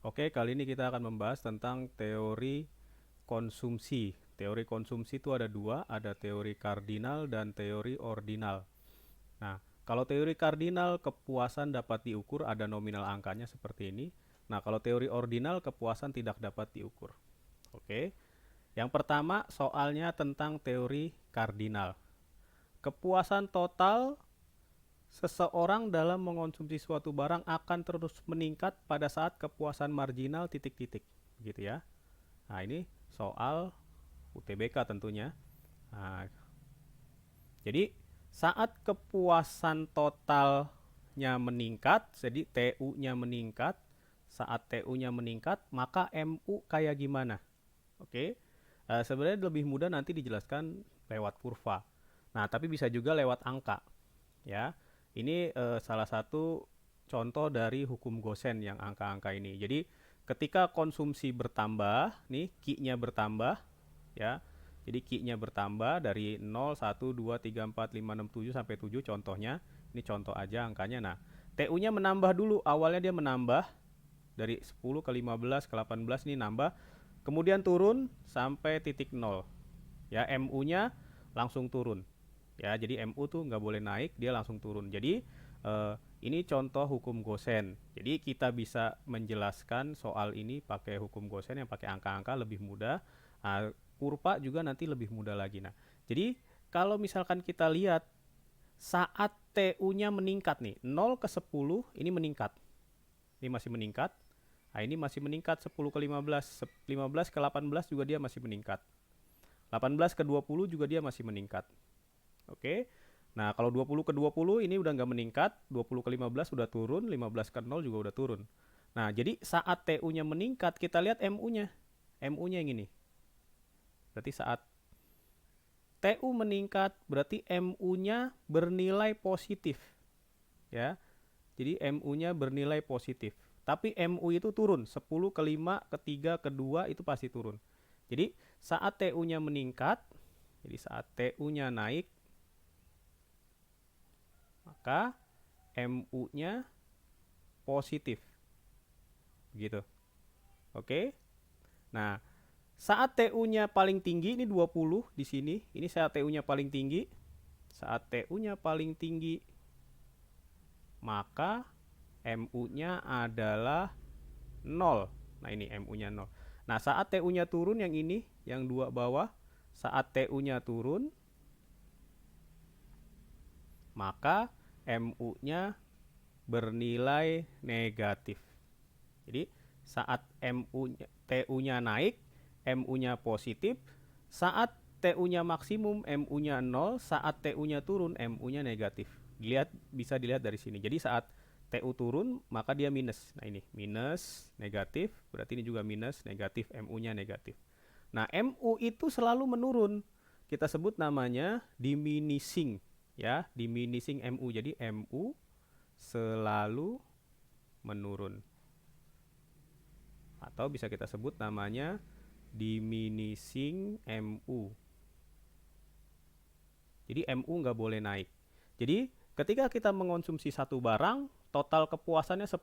Oke, kali ini kita akan membahas tentang teori konsumsi. Teori konsumsi itu ada dua, ada teori kardinal dan teori ordinal. Nah, kalau teori kardinal kepuasan dapat diukur, ada nominal angkanya seperti ini. Nah, kalau teori ordinal kepuasan tidak dapat diukur. Oke, yang pertama soalnya tentang teori kardinal. Kepuasan total seseorang dalam mengonsumsi suatu barang akan terus meningkat pada saat kepuasan marginal titik-titik, gitu ya. Nah, ini soal UTBK tentunya. Nah, jadi saat kepuasan totalnya meningkat, jadi TU-nya meningkat, saat TU-nya meningkat, maka MU kayak gimana? Oke. Sebenarnya lebih mudah nanti dijelaskan lewat kurva. Nah, tapi bisa juga lewat angka, ya. Ini salah satu contoh dari hukum Gosen yang angka-angka ini. Jadi ketika konsumsi bertambah, nih Q-nya bertambah, ya. Jadi Q-nya bertambah dari 0, 1, 2, 3, 4, 5, 6, 7 sampai 7 contohnya. Ini contoh aja angkanya. Nah, TU-nya menambah dulu. Awalnya dia menambah dari 10 ke 15 ke 18 ini nambah. Kemudian turun sampai titik 0. Ya, MU-nya langsung turun. Ya, jadi MU tuh nggak boleh naik, dia langsung turun. Jadi ini contoh hukum Gosen. Jadi kita bisa menjelaskan soal ini pakai hukum Gosen yang pakai angka-angka lebih mudah. Nah, kurva juga nanti lebih mudah lagi. Nah, jadi kalau misalkan kita lihat saat TU-nya meningkat nih, 0 ke 10 ini meningkat. Ini masih meningkat. Nah, ini masih meningkat 10 ke 15, 15 ke 18 juga dia masih meningkat. 18 ke 20 juga dia masih meningkat. Oke. Nah, kalau 20 ke 20 ini udah nggak meningkat, 20 ke 15 udah turun, 15 ke 0 juga udah turun. Nah, jadi saat TU-nya meningkat, kita lihat MU-nya. MU-nya yang ini. Berarti saat TU meningkat, berarti MU-nya bernilai positif. Ya. Jadi MU-nya bernilai positif. Tapi MU itu turun, 10 ke 5, ke 3, ke 2 itu pasti turun. Jadi saat TU-nya meningkat, jadi saat TU-nya naik, maka MU-nya positif. Begitu. Oke. Nah, saat TU-nya paling tinggi ini 20 di sini. Ini saat TU-nya paling tinggi. Saat TU-nya paling tinggi, maka MU-nya adalah 0. Nah, ini MU-nya 0. Nah, saat TU-nya turun yang ini, yang dua bawah, saat TU-nya turun, maka MU-nya bernilai negatif. Jadi saat TU-nya naik, MU-nya positif. Saat TU-nya maksimum, MU-nya 0. Saat TU-nya turun, MU-nya negatif. Bisa dilihat dari sini. Jadi saat TU turun, maka dia minus. Nah, ini minus, negatif. Berarti ini juga minus, negatif. MU-nya negatif. Nah, MU itu selalu menurun. Kita sebut namanya diminishing. Ya, diminishing MU. Jadi MU selalu menurun. Atau bisa kita sebut namanya diminishing MU. Jadi MU nggak boleh naik. Jadi ketika kita mengonsumsi satu barang, total kepuasannya 10.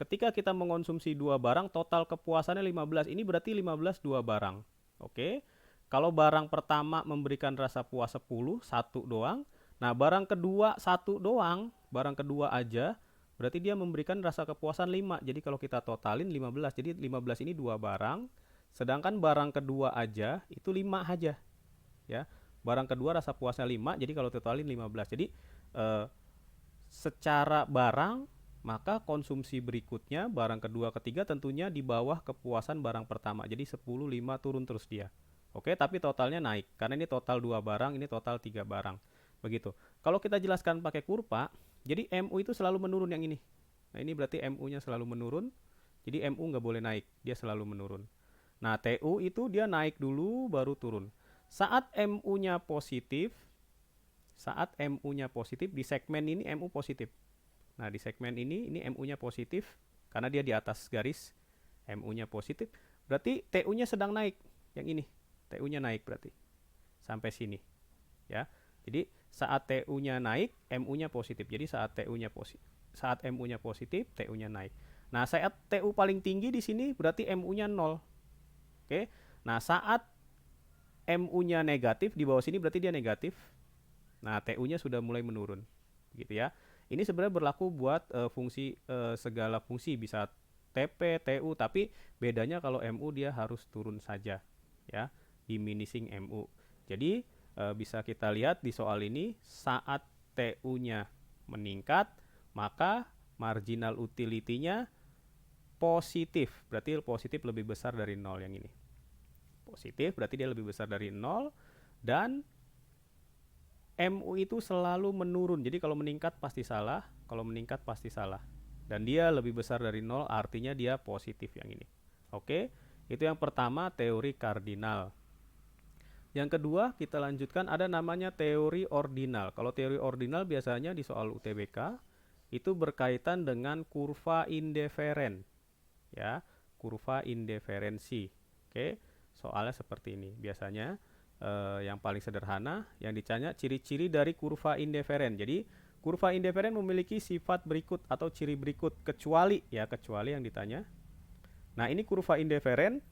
Ketika kita mengonsumsi dua barang, total kepuasannya 15. Ini berarti 15 dua barang. Oke. Kalau barang pertama memberikan rasa puas 10, satu doang. Nah, barang kedua satu doang, barang kedua aja, berarti dia memberikan rasa kepuasan 5. Jadi kalau kita totalin 15. Jadi 15 ini dua barang, sedangkan barang kedua aja itu 5 aja, ya. Barang kedua rasa puasnya 5, jadi kalau totalin 15. Jadi eh, secara barang, maka konsumsi berikutnya barang kedua ketiga tentunya di bawah kepuasan barang pertama. Jadi 10, 5 turun terus dia. Oke, tapi totalnya naik karena ini total 2 barang, ini total 3 barang. Begitu. Kalau kita jelaskan pakai kurva, jadi MU itu selalu menurun yang ini. Nah, ini berarti MU-nya selalu menurun. Jadi MU nggak boleh naik, dia selalu menurun. Nah, TU itu dia naik dulu baru turun. Saat MU-nya positif, saat MU-nya positif di segmen ini MU positif. Nah, di segmen ini MU-nya positif karena dia di atas garis, MU-nya positif. Berarti TU-nya sedang naik. Yang ini, TU-nya naik berarti. Sampai sini, ya. Jadi saat TU-nya naik, MU-nya positif. Jadi saat TU-nya positif, saat MU-nya positif, TU-nya naik. Nah, saat TU paling tinggi di sini berarti MU-nya 0. Oke. Nah, saat MU-nya negatif di bawah sini berarti dia negatif. Nah, TU-nya sudah mulai menurun. Gitu ya. Ini sebenarnya berlaku buat segala fungsi, bisa TP, TU, tapi bedanya kalau MU dia harus turun saja ya, diminishing MU. Jadi bisa kita lihat di soal ini saat TU-nya meningkat, maka marginal utility-nya positif. Berarti positif lebih besar dari 0 yang ini. Positif berarti dia lebih besar dari 0 dan MU itu selalu menurun. Jadi kalau meningkat pasti salah, kalau meningkat pasti salah. Dan dia lebih besar dari 0 artinya dia positif yang ini. Oke, itu yang pertama teori kardinal. Yang kedua kita lanjutkan ada namanya teori ordinal. Kalau teori ordinal biasanya di soal UTBK itu berkaitan dengan kurva indiferen. Ya, kurva indiferensi. Oke, soalnya seperti ini. Biasanya yang paling sederhana yang ditanya ciri-ciri dari kurva indiferen. Jadi kurva indiferen memiliki sifat berikut atau ciri berikut kecuali yang ditanya. Nah, ini kurva indiferen.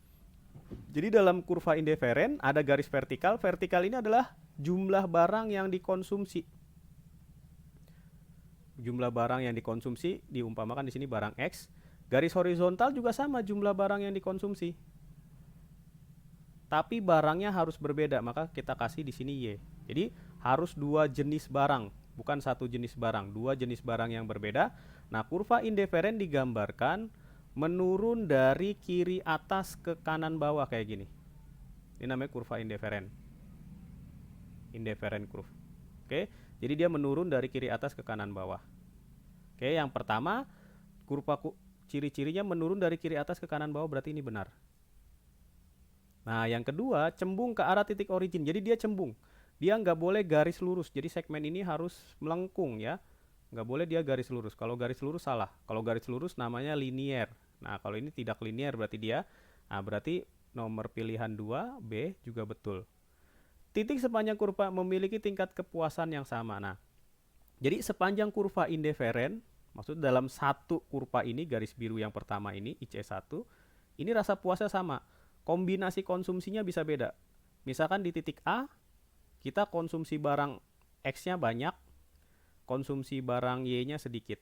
Jadi dalam kurva indiferen ada garis vertikal. Vertikal ini adalah jumlah barang yang dikonsumsi. Jumlah barang yang dikonsumsi diumpamakan di sini barang X. Garis horizontal juga sama jumlah barang yang dikonsumsi. Tapi barangnya harus berbeda, maka kita kasih di sini Y. Jadi harus dua jenis barang, bukan satu jenis barang, dua jenis barang yang berbeda. Nah, kurva indiferen digambarkan menurun dari kiri atas ke kanan bawah kayak gini. Ini namanya kurva indiferen. Indiferen curve. Oke, jadi dia menurun dari kiri atas ke kanan bawah. Oke, yang pertama kurva ciri-cirinya menurun dari kiri atas ke kanan bawah, berarti ini benar. Nah, yang kedua, cembung ke arah titik origin. Jadi dia cembung. Dia nggak boleh garis lurus. Jadi segmen ini harus melengkung ya. Nggak boleh dia garis lurus. Kalau garis lurus salah. Kalau garis lurus namanya linier. Nah, kalau ini tidak linier berarti dia. Nah, berarti nomor pilihan 2, B juga betul. Titik sepanjang kurva memiliki tingkat kepuasan yang sama. Nah, jadi sepanjang kurva indiferen, maksud dalam satu kurva ini, garis biru yang pertama ini, IC1, ini rasa puasnya sama. Kombinasi konsumsinya bisa beda. Misalkan di titik A, kita konsumsi barang X-nya banyak, konsumsi barang Y-nya sedikit.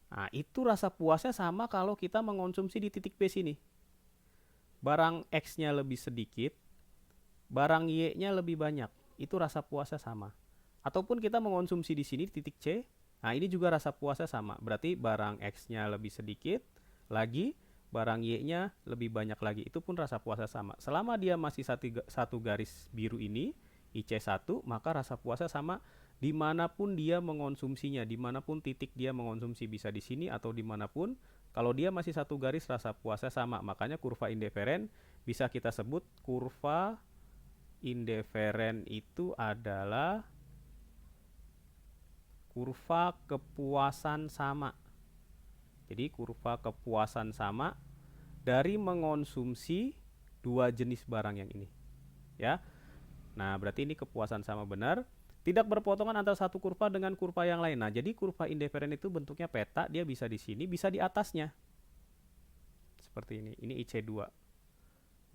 Nah, itu rasa puasnya sama kalau kita mengonsumsi di titik B sini. Barang X-nya lebih sedikit, barang Y-nya lebih banyak. Itu rasa puasnya sama. Ataupun kita mengonsumsi di sini di titik C, nah ini juga rasa puasnya sama. Berarti barang X-nya lebih sedikit, lagi barang Y-nya lebih banyak lagi, itu pun rasa puasnya sama. Selama dia masih satu garis biru ini, IC1, maka rasa puasnya sama dimanapun dia mengonsumsinya, dimanapun titik dia mengonsumsi, bisa di sini atau dimanapun. Kalau dia masih satu garis, rasa puasnya sama. Makanya kurva indiferen bisa kita sebut kurva indiferen itu adalah kurva kepuasan sama. Jadi kurva kepuasan sama dari mengonsumsi dua jenis barang yang ini. Ya. Nah, berarti ini kepuasan sama benar. Tidak berpotongan antara satu kurva dengan kurva yang lain. Nah, jadi kurva indiferen itu bentuknya peta, dia bisa di sini, bisa di atasnya. Seperti ini. Ini IC2.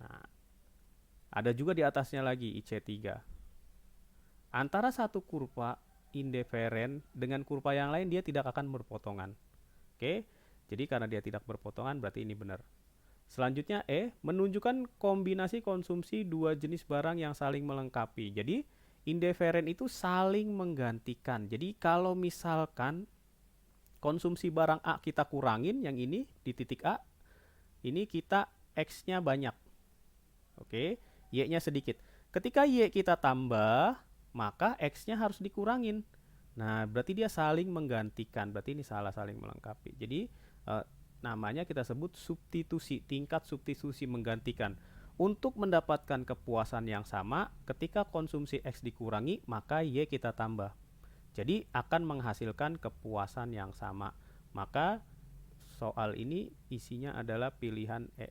Nah, ada juga di atasnya lagi IC3. Antara satu kurva indiferen dengan kurva yang lain dia tidak akan berpotongan. Oke. Jadi karena dia tidak berpotongan berarti ini benar. Selanjutnya E, menunjukkan kombinasi konsumsi dua jenis barang yang saling melengkapi. Jadi indiferen itu saling menggantikan. Jadi kalau misalkan konsumsi barang A kita kurangin, yang ini di titik A, ini kita X-nya banyak. Oke, Y-nya sedikit. Ketika Y kita tambah, maka X-nya harus dikurangin. Nah, berarti dia saling menggantikan. Berarti ini salah saling melengkapi. Jadi namanya kita sebut substitusi, tingkat substitusi menggantikan. Untuk mendapatkan kepuasan yang sama, ketika konsumsi X dikurangi, maka Y kita tambah. Jadi akan menghasilkan kepuasan yang sama. Maka soal ini isinya adalah pilihan E.